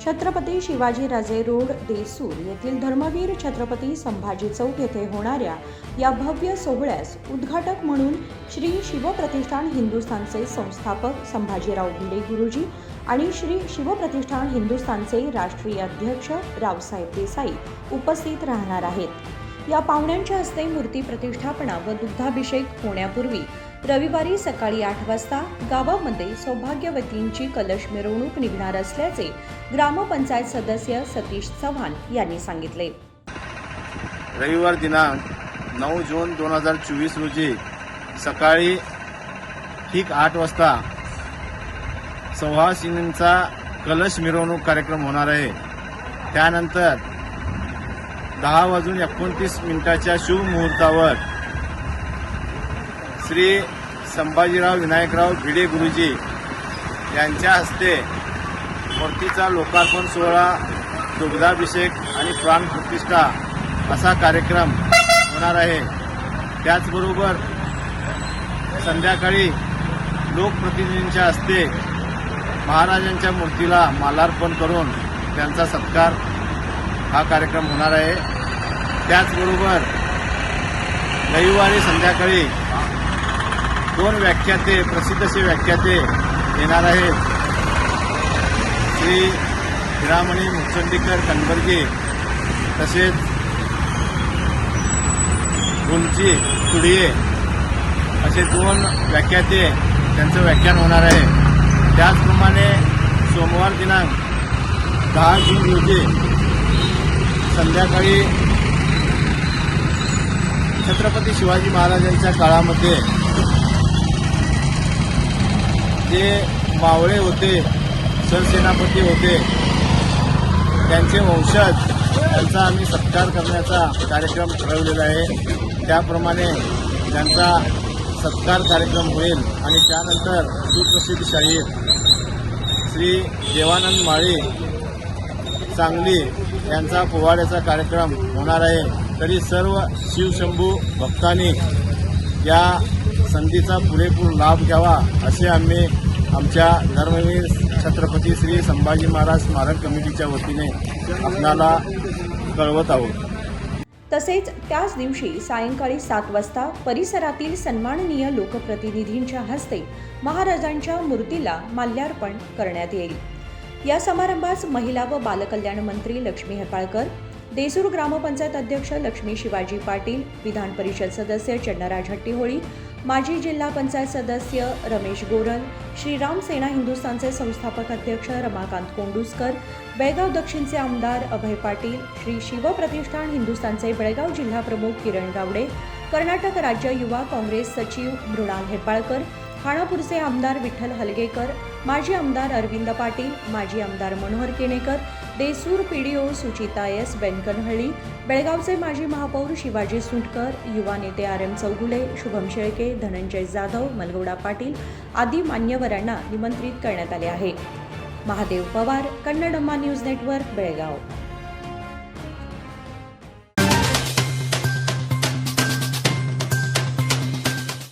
Chhatrapati Shivajiraje road Desur येथील धर्मवीर छत्रपती संभाजी चौक येथे होणाऱ्या या भव्य सोहळ्यास उद्घाटक म्हणून श्री शिवप्रतिष्ठान हिंदुस्थानचे संस्थापक संभाजीराव भिडे गुरुजी आणि श्री शिवप्रतिष्ठान हिंदुस्थानचे राष्ट्रीय अध्यक्ष रावसाहेब देसाई उपस्थित राहणार आहेत। या पाहुण्यांच्या हस्ते मूर्ती प्रतिष्ठापना व दुग्धाभिषेक होण्यापूर्वी रविवारी सकाळी 8 वाजता गावामध्ये सौभाग्यवतींची कलश मिरवणूक निघणार असल्याचे ग्रामपंचायत सदस्य सतीश चव्हाण यांनी सांगितले। रविवार दिनांक 9 जून 2024 रोजी सकाळी ठीक 8 वाजता सुहासिनींचा कलश मिरवणूक कार्यक्रम होणार आहे। त्यानंतर 10:29 शुभ मुहूर्तावर श्री संभाजीराव विनायकराव भिडे गुरुजी यांच्या हस्ते मूर्तीचा लोकार्पण सोहळा, दुग्धाभिषेक आणि प्राण प्रतिष्ठा असा कार्यक्रम होणार आहे। त्याचबरोबर संध्याकाळी लोकप्रतिनिधींच्या हस्ते महाराजांच्या मूर्तीला मालार्पण करून त्यांचा सत्कार हा कार्यक्रम होणार आहे। त्याचबरोबर रविवारी संध्याकाळी 2 व्याख्याते, प्रसिद्ध असे व्याख्याते येणार आहेत। श्री हिरामणी मुचंडीकर कनबर्गे तसेच गुलची तुडिये असे 2 व्याख्याते त्यांचं व्याख्यान होणार आहे। त्याचप्रमाणे सोमवार दिनांक 10 जून रोजी संध्याकाळी छत्रपती शिवाजी महाराजांच्या काळामध्ये जे मावळे होते, सरसेनापती होते, त्यांचे वंशज त्यांचा आम्ही सत्कार करण्याचा कार्यक्रम ठरवलेला आहे। त्याप्रमाणे त्यांचा सत्कार कार्यक्रम होईल आणि त्यानंतर सुप्रसिद्ध शाहीर श्री देवानंद माळी सांगली यांचा पोवाड्याचा कार्यक्रम होणार आहे। तरी सर्व शिवशंभू भक्तांनी या संधीचा पुरेपूर लाभ घ्यावा असे आम्ही आमच्या धर्मवीर छत्रपती श्री संभाजी महाराज स्मारक कमिटीच्या वतीने आपणाला कळवत आहोत। तसेच त्याच दिवशी सायंकाळी 7 वाजता परिसरातील सन्माननीय लोकप्रतिनिधींच्या हस्ते महाराजांच्या मूर्तीला माल्यार्पण करण्यात येईल। या समारंभास महिला व बालकल्याण मंत्री लक्ष्मी हेपाळकर, देसूर ग्रामपंचायत अध्यक्ष लक्ष्मी शिवाजी पाटील, विधान परिषद सदस्य चन्नराज हट्टीहोळी, माजी जिल्हा पंचायत सदस्य रमेश गोरल, श्रीराम सेना हिंदुस्थानचे संस्थापक अध्यक्ष रमाकांत कोंडुस्कर, बेळगाव दक्षिणचे आमदार अभय पाटील, श्री शिवप्रतिष्ठान हिंदुस्थानचे बेळगाव जिल्हा प्रमुख किरण गावडे, कर्नाटक राज्य युवा काँग्रेस सचिव मृणाल हेपाळकर, खानापूरचे आमदार विठ्ठल हलगेकर, माजी आमदार अरविंद पाटील, माजी आमदार मनोहर केनेकर, देसूर पीडीओ सुचिता एस बेनकनहळ्ळी, बेळगावचे माजी महापौर शिवाजी सुटकर, युवा नेते RM चौगुले, शुभम शेळके, धनंजय जाधव, मलगौडा पाटील आदी मान्यवरांना निमंत्रित करण्यात आले आहे। Mahadev Pawar, Kannadamma news network, Belgaum.